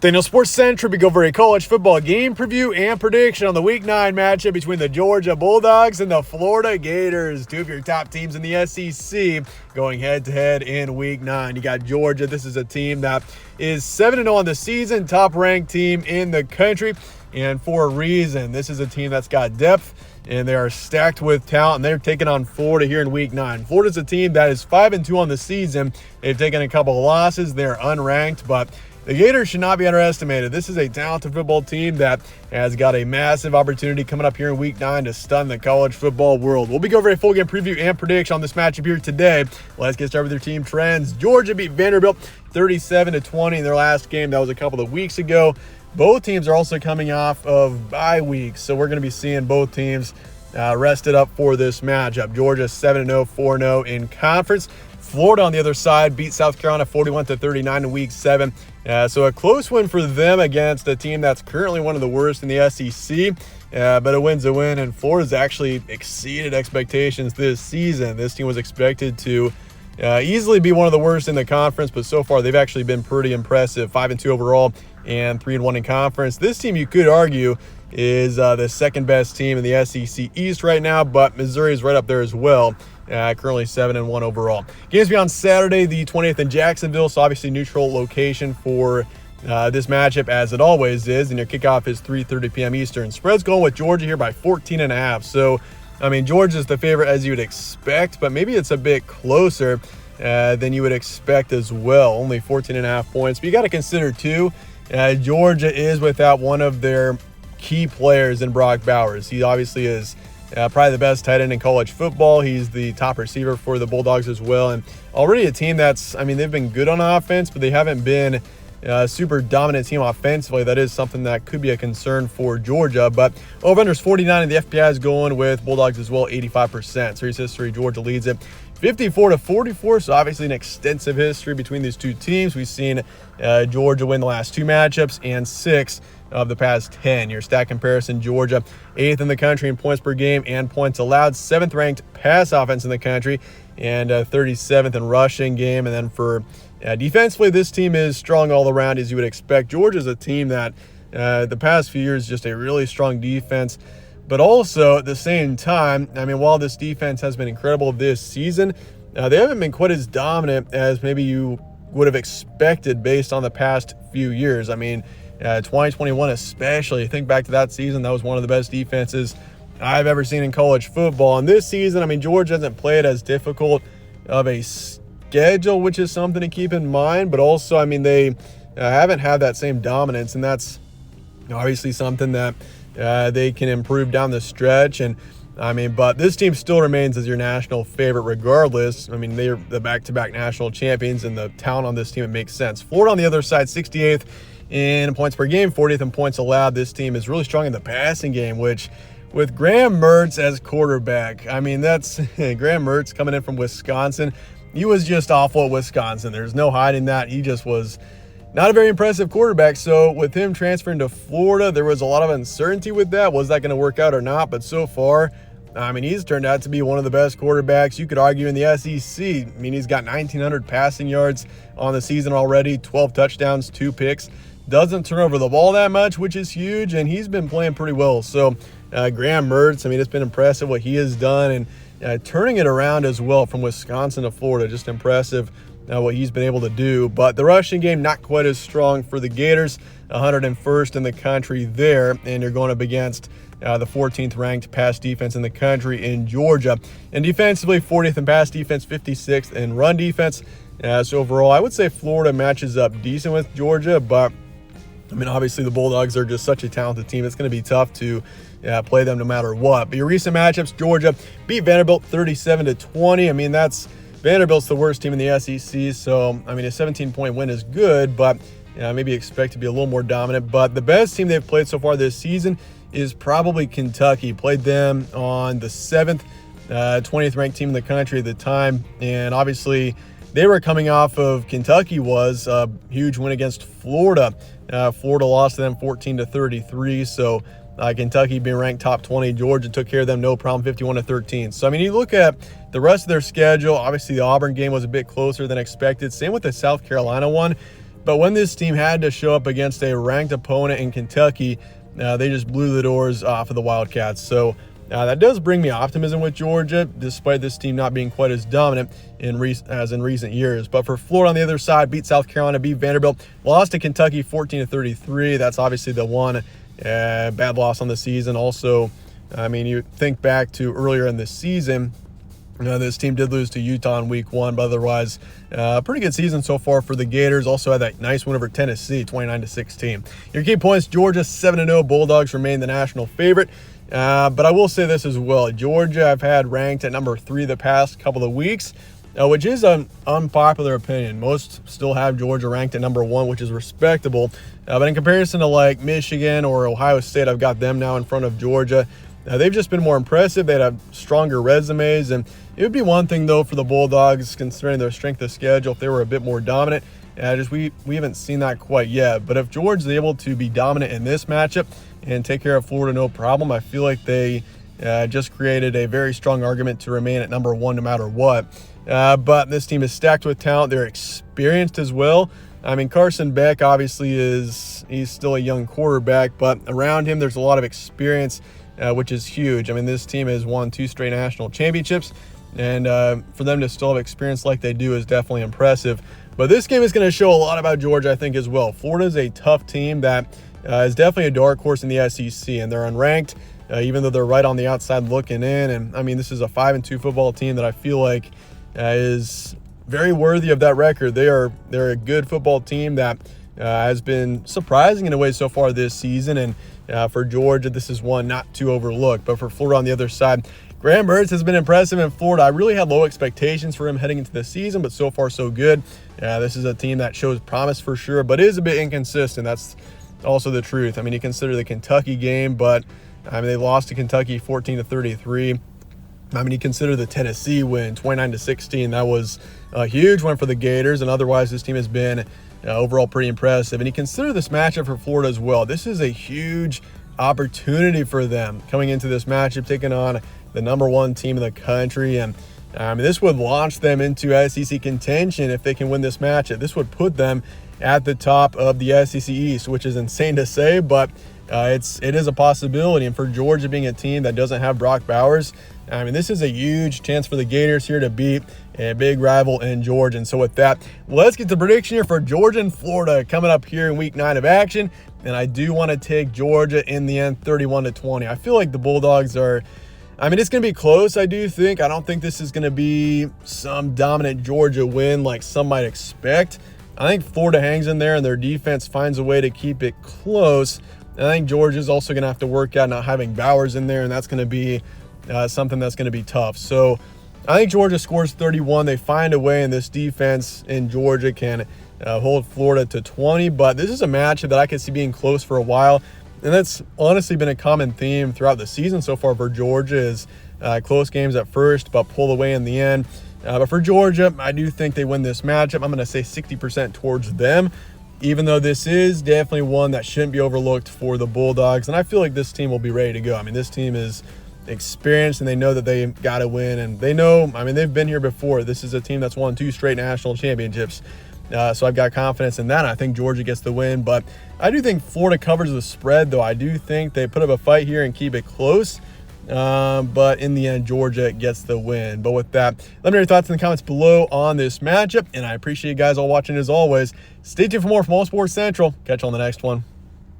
Daniel Sports Central, we go over a college football game preview and prediction on the Week 9 matchup between the Georgia Bulldogs and the Florida Gators. Two of your top teams in the SEC going head-to-head in Week 9. You got Georgia. This is a team that is 7-0 on the season, top-ranked team in the country, and for a reason. This is a team that's got depth, and they are stacked with talent, and they're taking on Florida here in Week 9. Florida's a team that is 5-2 on the season. They've taken a couple of losses. They're unranked, but the Gators should not be underestimated. This is a talented football team that has got a massive opportunity coming up here in Week 9 to stun the college football world. We'll be going over a full game preview and prediction on this matchup here today. Let's get started with your team trends. Georgia beat Vanderbilt 37-20 in their last game. That was a couple of weeks ago. Both teams are also coming off of bye weeks, so we're going to be seeing both teams rested up for this matchup. Georgia 7-0, 4-0 in conference. Florida on the other side beat South Carolina 41-39 in Week 7. So a close win for them against a team that's currently one of the worst in the SEC. But a win's a win, and Florida's actually exceeded expectations this season. This team was expected to easily be one of the worst in the conference, but so far they've actually been pretty impressive. 5-2 overall and 3-1 in conference. This team, you could argue, is the second best team in the SEC East right now, but Missouri is right up there as well. Currently 7-1 overall. Games be on Saturday, the 20th in Jacksonville, so obviously neutral location for this matchup, as it always is, and your kickoff is 3:30 p.m. Eastern. Spread's going with Georgia here by 14.5. So, I mean, Georgia's the favorite as you would expect, but maybe it's a bit closer than you would expect as well. Only 14.5 points. But you got to consider, too, Georgia is without one of their key players in Brock Bowers. He obviously is probably the best tight end in college football. He's the top receiver for the Bulldogs as well. And already a team that's, I mean, they've been good on offense, but they haven't been a super dominant team offensively. That is something that could be a concern for Georgia. But over-under is 49, and the FPI is going with Bulldogs as well, 85%. Series history, Georgia leads it 54-44, so obviously an extensive history between these two teams. We've seen Georgia win the last 2 matchups and 6 of the past 10. Your stat comparison, Georgia 8th in the country in points per game and points allowed, 7th ranked pass offense in the country, and 37th in rushing game. And then for defensively, this team is strong all around, as you would expect. Georgia's a team that the past few years just a really strong defense. But also, at the same time, I mean, while this defense has been incredible this season, they haven't been quite as dominant as maybe you would have expected based on the past few years. I mean, 2021 especially, think back to that season, that was one of the best defenses I've ever seen in college football. And this season, I mean, Georgia hasn't played as difficult of a schedule, which is something to keep in mind. But also, I mean, they haven't had that same dominance, and that's obviously something that they can improve down the stretch. And I mean, but this team still remains as your national favorite regardless. I mean, they're the back-to-back national champions, and the talent on this team, it makes sense. Florida on the other side, 68th in points per game, 40th in points allowed. This team is really strong in the passing game, which with Graham Mertz as quarterback, I mean, that's Graham Mertz coming in from Wisconsin. He was just awful at Wisconsin. There's no hiding that. He just was not a very impressive quarterback. So with him transferring to Florida, there was a lot of uncertainty with that. Was that going to work out or not? But so far, I mean, he's turned out to be one of the best quarterbacks you could argue in the SEC. I mean, he's got 1,900 passing yards on the season already, 12 touchdowns, 2 picks. Doesn't turn over the ball that much, which is huge, and he's been playing pretty well. So Graham Mertz, I mean, it's been impressive what he has done, and turning it around as well from Wisconsin to Florida, just impressive what he's been able to do. But the rushing game, not quite as strong for the Gators, 101st in the country there, and you're going up against the 14th ranked pass defense in the country in Georgia. And defensively, 40th in pass defense, 56th in run defense. So overall, I would say Florida matches up decent with Georgia, but I mean, obviously the Bulldogs are just such a talented team. It's going to be tough to play them no matter what. But your recent matchups, Georgia beat Vanderbilt 37-20. I mean, Vanderbilt's the worst team in the SEC. So, I mean, a 17-point win is good, but maybe expect to be a little more dominant. But the best team they've played so far this season is probably Kentucky. Played them on the 7th, 20th ranked team in the country at the time. And obviously, they were coming off of Kentucky was a huge win against Florida. Florida lost to them 14-33. So Kentucky being ranked top 20. Georgia took care of them no problem, 51-13. So, I mean, you look at the rest of their schedule. Obviously, the Auburn game was a bit closer than expected. Same with the South Carolina one. But when this team had to show up against a ranked opponent in Kentucky, they just blew the doors off of the Wildcats. So that does bring me optimism with Georgia, despite this team not being quite as dominant as in recent years. But for Florida on the other side, beat South Carolina, beat Vanderbilt, lost to Kentucky 14-33. That's obviously the one bad loss on the season. Also, I mean, you think back to earlier in the season, this team did lose to Utah in week 1, but otherwise, pretty good season so far for the Gators. Also had that nice win over Tennessee, 29-16. Your key points: Georgia 7-0. Bulldogs remain the national favorite. But I will say this as well. Georgia I've had ranked at number 3 the past couple of weeks, which is an unpopular opinion. Most still have Georgia ranked at number 1, which is respectable. But in comparison to like Michigan or Ohio State, I've got them now in front of Georgia. They've just been more impressive. They'd have stronger resumes, and it would be one thing though for the Bulldogs, considering their strength of schedule, if they were a bit more dominant. We haven't seen that quite yet. But if Georgia's able to be dominant in this matchup and take care of Florida no problem, I feel like they just created a very strong argument to remain at number 1 no matter what. But this team is stacked with talent. They're experienced as well. I mean, Carson Beck obviously he's still a young quarterback, but around him there's a lot of experience, which is huge. I mean, this team has won 2 straight national championships, and for them to still have experience like they do is definitely impressive. But this game is going to show a lot about Georgia, I think, as well. Florida is a tough team that is definitely a dark horse in the SEC, and they're unranked, even though they're right on the outside looking in. And I mean, this is a 5-2 football team that I feel like is very worthy of that record. They're a good football team that has been surprising in a way so far this season. And for Georgia, this is one not to overlook. But for Florida on the other side, Graham Mertz has been impressive in Florida. I really had low expectations for him heading into the season, but so far so good. This is a team that shows promise for sure, but is a bit inconsistent. That's also the truth. I mean, you consider the Kentucky game, but I mean, they lost to Kentucky 14-33. I mean, you consider the Tennessee win, 29-16. That was a huge one for the Gators, and otherwise this team has been overall pretty impressive. And you consider this matchup for Florida as well. This is a huge opportunity for them coming into this matchup, taking on the number 1 team in the country. And I mean, this would launch them into SEC contention if they can win this matchup. This would put them at the top of the SEC East, which is insane to say, but it is a possibility. And for Georgia being a team that doesn't have Brock Bowers, I mean, this is a huge chance for the Gators here to beat a big rival in Georgia. And so with that, let's get the prediction here for Georgia and Florida coming up here in week 9 of action. And I do want to take Georgia in the end, 31-20. I feel like the Bulldogs I mean, it's going to be close, I do think. I don't think this is going to be some dominant Georgia win like some might expect. I think Florida hangs in there and their defense finds a way to keep it close. And I think Georgia's also going to have to work out not having Bowers in there, and that's going to be something that's going to be tough. So I think Georgia scores 31. They find a way, and this defense in Georgia can hold Florida to 20. But this is a matchup that I could see being close for a while. And that's honestly been a common theme throughout the season so far for Georgia is close games at first, but pull away in the end. But for Georgia, I do think they win this matchup. I'm going to say 60% towards them, even though this is definitely one that shouldn't be overlooked for the Bulldogs. And I feel like this team will be ready to go. I mean, this team is experienced, and they know that they got to win. And they know, I mean, they've been here before. This is a team that's won 2 straight national championships. So I've got confidence in that. I think Georgia gets the win, but I do think Florida covers the spread, though. I do think they put up a fight here and keep it close. But in the end, Georgia gets the win. But with that, let me know your thoughts in the comments below on this matchup. And I appreciate you guys all watching as always. Stay tuned for more from All Sports Central. Catch you on the next one.